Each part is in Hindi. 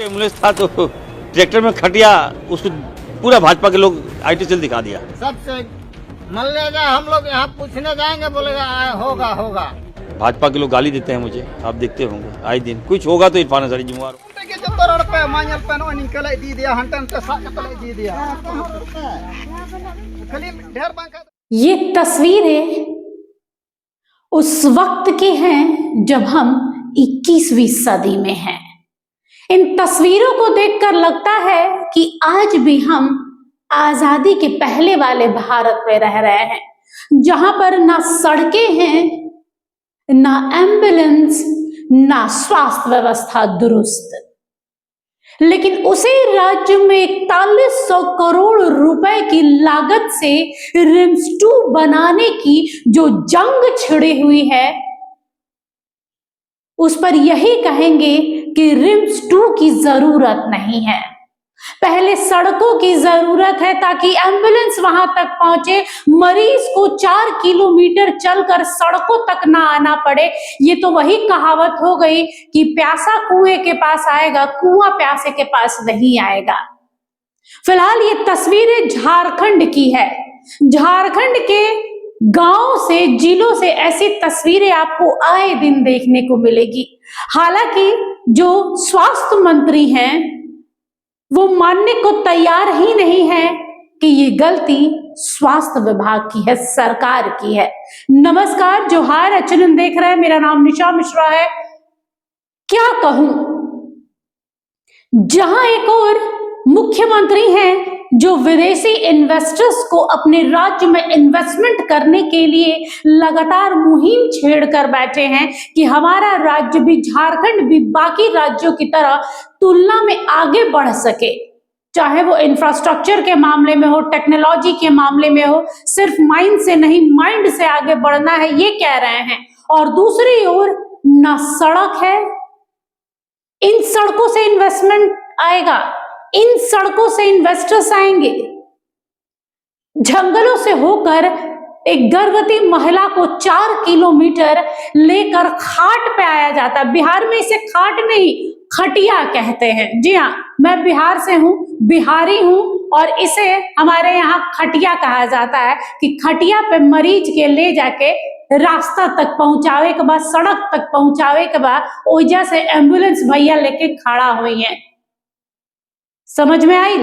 एम्बुलेंस था तो ट्रैक्टर में खटिया उसको पूरा भाजपा के लोग आईटी सेल दिखा दिया। सबसे मान लेगा हम लोग यहाँ पूछने जाएंगे, बोलेगा होगा होगा। भाजपा के लोग गाली देते हैं मुझे, आप देखते होंगे आए दिन। कुछ होगा तो इरफान अंसारी जिम्मेवार। ये तस्वीरें उस वक्त की हैं जब हम 21वीं सदी में हैं। इन तस्वीरों को देखकर लगता है कि आज भी हम आजादी के पहले वाले भारत में रह रहे हैं, जहां पर ना सड़कें हैं, ना एम्बुलेंस, ना स्वास्थ्य व्यवस्था दुरुस्त। लेकिन उसी राज्य में 4100 करोड़ रुपए की लागत से रिम्स 2 बनाने की जो जंग छिड़ी हुई है, उस पर यही कहेंगे कि रिम्स 2 की जरूरत नहीं है। पहले सड़कों की जरूरत है ताकि एम्बुलेंस वहां तक पहुंचे, मरीज को 4 किलोमीटर चलकर सड़कों तक ना आना पड़े। ये तो वही कहावत हो गई कि प्यासा कुएं के पास आएगा, कुआं प्यासे के पास नहीं आएगा। फिलहाल ये तस्वीरें झारखंड की है। झारखंड के गांव से, जिलों से ऐसी तस्वीरें आपको आए दिन देखने को मिलेगी। हालांकि जो स्वास्थ्य मंत्री हैं वो मानने को तैयार ही नहीं है कि ये गलती स्वास्थ्य विभाग की है, सरकार की है। नमस्कार, जोहार, एचएनएन देख रहे हैं। मेरा नाम निशा मिश्रा है। क्या कहूं, जहां एक और मुख्यमंत्री हैं जो विदेशी इन्वेस्टर्स को अपने राज्य में इन्वेस्टमेंट करने के लिए लगातार मुहिम छेड़कर बैठे हैं कि हमारा राज्य भी, झारखंड भी बाकी राज्यों की तरह तुलना में आगे बढ़ सके, चाहे वो इंफ्रास्ट्रक्चर के मामले में हो, टेक्नोलॉजी के मामले में हो। सिर्फ माइंड से नहीं, माइंड से आगे बढ़ना है, ये कह रहे हैं। और दूसरी ओर ना सड़क है, इन सड़कों से इन्वेस्टमेंट आएगा, इन सड़कों से इन्वेस्टर्स आएंगे। जंगलों से होकर एक गर्भवती महिला को 4 किलोमीटर लेकर खाट पे आया जाता है। बिहार में इसे खाट नहीं, खटिया कहते हैं। जी हाँ, मैं बिहार से हूँ, बिहारी हूँ, और इसे हमारे यहाँ खटिया कहा जाता है कि खटिया पे मरीज के ले जाके रास्ता तक पहुंचावे के बाद, सड़क तक पहुंचावे के बाद ओइजा से एम्बुलेंस भैया लेके खड़ा हुई है। समझ में आई?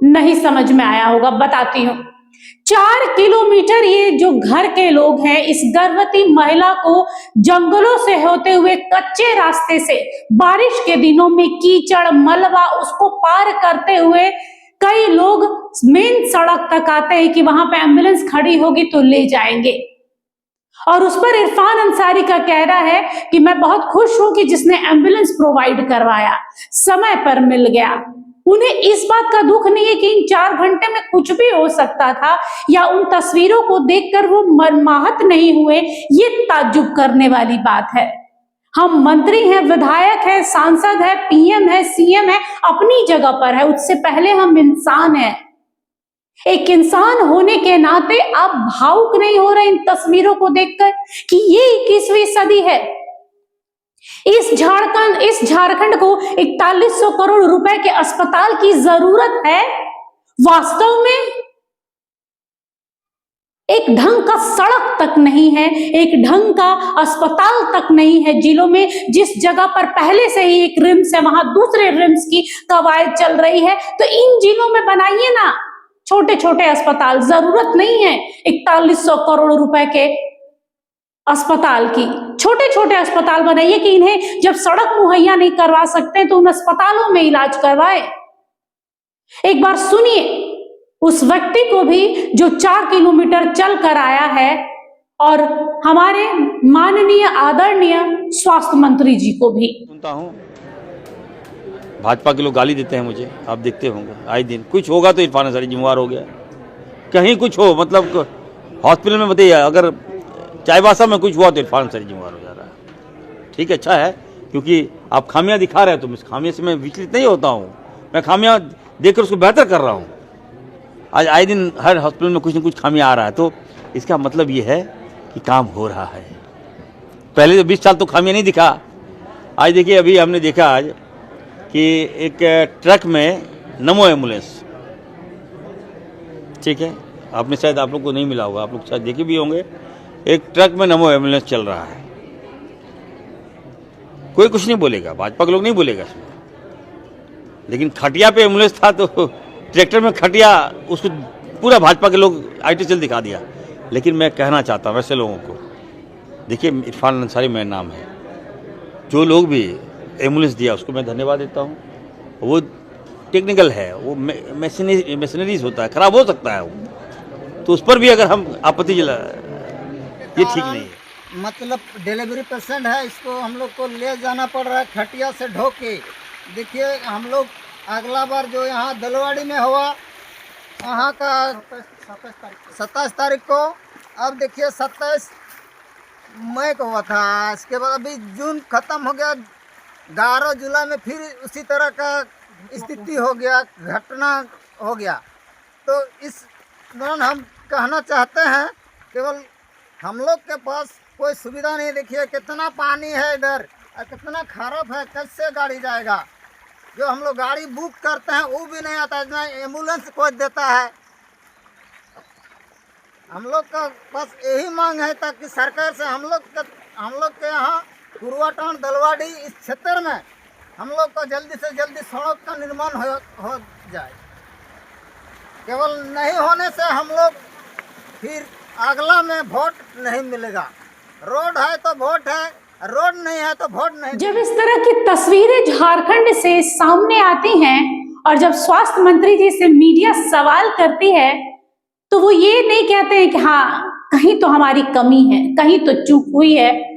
नहीं समझ में आया होगा, बताती हूँ। 4 किलोमीटर ये जो घर के लोग हैं, इस गर्भवती महिला को जंगलों से होते हुए कच्चे रास्ते से, बारिश के दिनों में कीचड़ मलबा, उसको पार करते हुए कई लोग मेन सड़क तक आते हैं कि वहां पे एम्बुलेंस खड़ी होगी तो ले जाएंगे। और उस पर इरफान अंसारी का कहना है कि मैं बहुत खुश हूं कि जिसने एम्बुलेंस प्रोवाइड करवाया, समय पर मिल गया। उन्हें इस बात का दुख नहीं है कि इन 4 घंटे में कुछ भी हो सकता था, या उन तस्वीरों को देखकर वो मर्माहत नहीं हुए। ये ताज्जुब करने वाली बात है। हम मंत्री हैं, विधायक हैं, सांसद है, पीएम है, सीएम है, अपनी जगह पर है। उससे पहले हम इंसान हैं। एक इंसान होने के नाते आप भावुक नहीं हो रहे इन तस्वीरों को देखकर कि ये 21वीं सदी है। इस झारखंड को 4100 करोड़ रुपए के अस्पताल की जरूरत है। वास्तव में एक ढंग का सड़क तक नहीं है, एक ढंग का अस्पताल तक नहीं है। जिलों में जिस जगह पर पहले से ही एक रिम्स है, वहां दूसरे रिम्स की कवायद चल रही है। तो इन जिलों में बनाइए ना छोटे छोटे अस्पताल। जरूरत नहीं है 4100 करोड़ रुपए के अस्पताल की। छोटे छोटे अस्पताल बनाइए कि इन्हें जब सड़क मुहैया नहीं करवा सकते तो उन अस्पतालों में इलाज करवाए। एक बार सुनिए उस व्यक्ति को भी जो 4 किलोमीटर चल कर आया है, और हमारे माननीय आदरणीय स्वास्थ्य मंत्री जी को भी। सुनता हूँ भाजपा के लोग गाली देते हैं मुझे, आप देखते होंगे आए दिन। कुछ होगा तो इरफान अंसारी जिम्मेवार हो गया। कहीं कुछ हो, मतलब हॉस्पिटल में बताइए, अगर चाईबासा में कुछ हुआ तो इरफान अंसारी जिम्मेवार हो जा रहा है। ठीक है, अच्छा है, क्योंकि आप खामियां दिखा रहे हैं, तो इस खामियों से मैं विचलित नहीं होता हूँ। मैं खामियां देखकर उसको बेहतर कर रहा हूँ। आज आए दिन हर हॉस्पिटल में कुछ न कुछ खामियां आ रहा है, तो इसका मतलब ये है कि काम हो रहा है। पहले तो 20 साल तो खामियां नहीं दिखा। आज देखिए, अभी हमने देखा आज कि एक ट्रक में नमो एम्बुलेंस, ठीक है, आपने शायद, आप लोग को नहीं मिला होगा, आप लोग शायद देखे भी होंगे, एक ट्रक में नमो एम्बुलेंस चल रहा है। कोई कुछ नहीं बोलेगा, भाजपा के लोग नहीं बोलेगा इसमें, लेकिन खटिया पे एम्बुलेंस था तो ट्रैक्टर में खटिया, उसको पूरा भाजपा के लोग IT सेल दिखा दिया। लेकिन मैं कहना चाहता हूँ वैसे लोगों को, देखिए इरफान अंसारी मेरा नाम है, जो लोग भी एम्बुलेंस दिया उसको मैं धन्यवाद देता हूँ। वो टेक्निकल है, वो मशीनरीज होता है, खराब हो सकता है वो, तो उस पर भी अगर हम आपत्ति जला, ये ठीक नहीं है। मतलब डिलीवरी पेशेंट है, इसको हम लोग को ले जाना पड़ रहा है खटिया से ढो के। देखिए हम लोग अगला बार जो यहाँ दलवाड़ी में हुआ, वहाँ का 27 तारीख को, अब देखिए 27 मई को हुआ था, इसके बाद अभी जून खत्म हो गया, 11 जुलाई में फिर उसी तरह का स्थिति हो गया, घटना हो गया। तो इस दौरान हम कहना चाहते हैं, केवल हम लोग के पास कोई सुविधा नहीं। देखिए कितना पानी है इधर और कितना खराब है, कैसे गाड़ी जाएगा। जो हम लोग गाड़ी बुक करते हैं वो भी नहीं आता है, ना एम्बुलेंस कोई देता है। हम लोग का बस यही मांग है ताकि सरकार से हम लोग के यहाँ पूर्वा टाउन दलवाड़ी इस क्षेत्र में हम लोग को जल्दी से जल्दी सड़क का निर्माण हो जाए। केवल नहीं होने से हम लोग फिर अगला में वोट नहीं मिलेगा। रोड है तो वोट है, रोड नहीं है तो वोट नहीं। जब इस तरह की तस्वीरें झारखंड से सामने आती हैं और जब स्वास्थ्य मंत्री जी से मीडिया सवाल करती है, तो वो ये नहीं कहते हैं कि हाँ कहीं तो हमारी कमी है, कहीं तो चूक हुई है,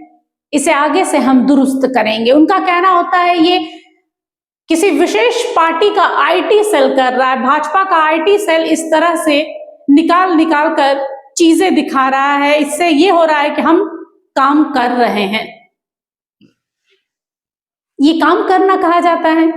इसे आगे से हम दुरुस्त करेंगे। उनका कहना होता है ये किसी विशेष पार्टी का IT सेल कर रहा है, भाजपा का IT सेल इस तरह से निकाल कर चीजें दिखा रहा है, इससे ये हो रहा है कि हम काम कर रहे हैं। ये काम करना कहा जाता है।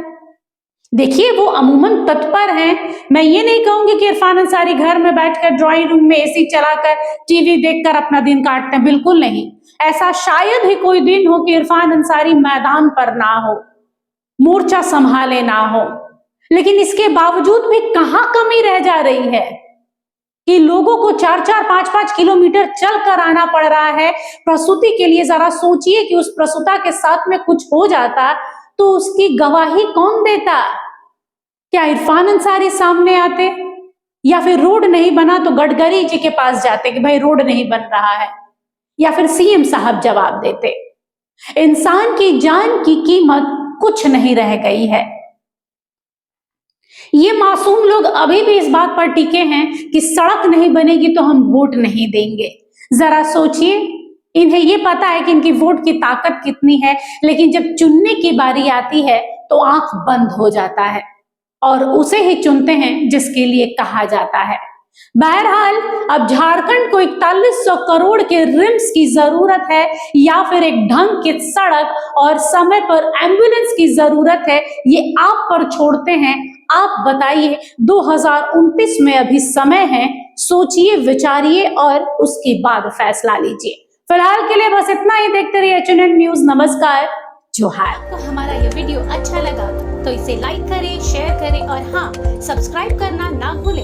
देखिए वो अमूमन तत्पर हैं। मैं ये नहीं कहूंगी कि इरफान अंसारी घर में बैठकर ड्राइंग रूम में AC चलाकर TV देखकर अपना दिन काटते हैं, बिल्कुल नहीं। ऐसा शायद ही कोई दिन हो कि इरफान अंसारी मैदान पर ना हो, मोर्चा संभाले ना हो। लेकिन इसके बावजूद भी कहां कमी रह जा रही है कि लोगों को 4-4, 5-5 किलोमीटर चल कर आना पड़ रहा है प्रसूति के लिए। जरा सोचिए कि उस प्रसूता के साथ में कुछ हो जाता तो उसकी गवाही कौन देता? क्या इरफान अंसारी सामने आते, या फिर रोड नहीं बना तो गडकरी जी के पास जाते कि भाई रोड नहीं बन रहा है, या फिर CM साहब जवाब देते? इंसान की जान की कीमत कुछ नहीं रह गई है। ये मासूम लोग अभी भी इस बात पर टिके हैं कि सड़क नहीं बनेगी तो हम वोट नहीं देंगे। जरा सोचिए, इन्हें ये पता है कि इनकी वोट की ताकत कितनी है, लेकिन जब चुनने की बारी आती है तो आंख बंद हो जाता है और उसे ही चुनते हैं जिसके लिए कहा जाता है। बहरहाल अब झारखंड को 4100 करोड़ के रिम्स की जरूरत है, या फिर एक ढंग की सड़क और समय पर एम्बुलेंस की जरूरत है, ये आप पर छोड़ते हैं। आप बताइए, 2029 में अभी समय है, सोचिए, विचारिए और उसके बाद फैसला लीजिए। फिलहाल के लिए बस इतना ही। देखते रहिए HNN न्यूज। नमस्कार, जोहार। आपको हमारा ये वीडियो अच्छा लगा तो इसे लाइक करें, शेयर करें और हाँ, सब्सक्राइब करना ना भूलें।